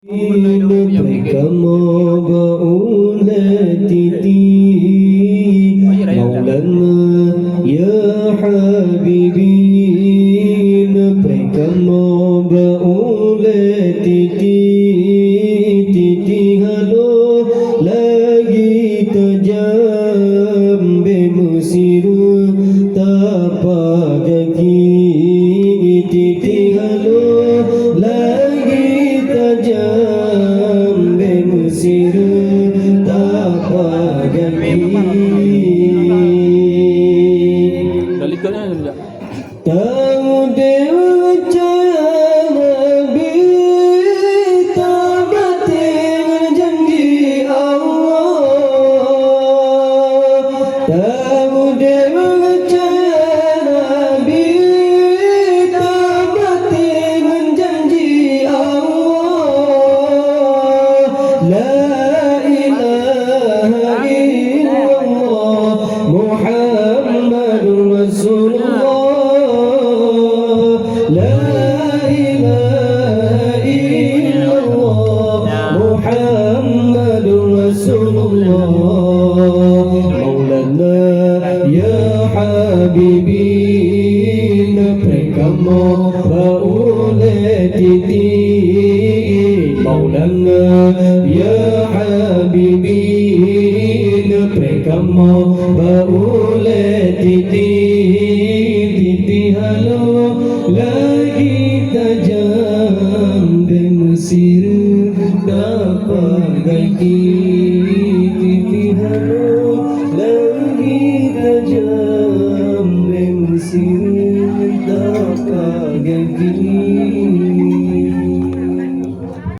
Kamu baulatiti Maulana ya Habibi Kamu baulatiti Titi halo lagi tajam Bemusiru tapa gaki Titi halo lagi tajam Bemusiru tapa gaki Tahu dewa cahaya Nabi Tabatin janji Allah Tahu dewa cahaya Nabi Tabatin janji Allah La ilaha illallah Muhammadur Rasulullah La ilaha illallah Muhammadur Rasulullah Maulana ya Habibi Kamu baulatiti Maulana ya Habibi Kamu baulatiti Titi halo lagi tajam Bemusiru dapat gaki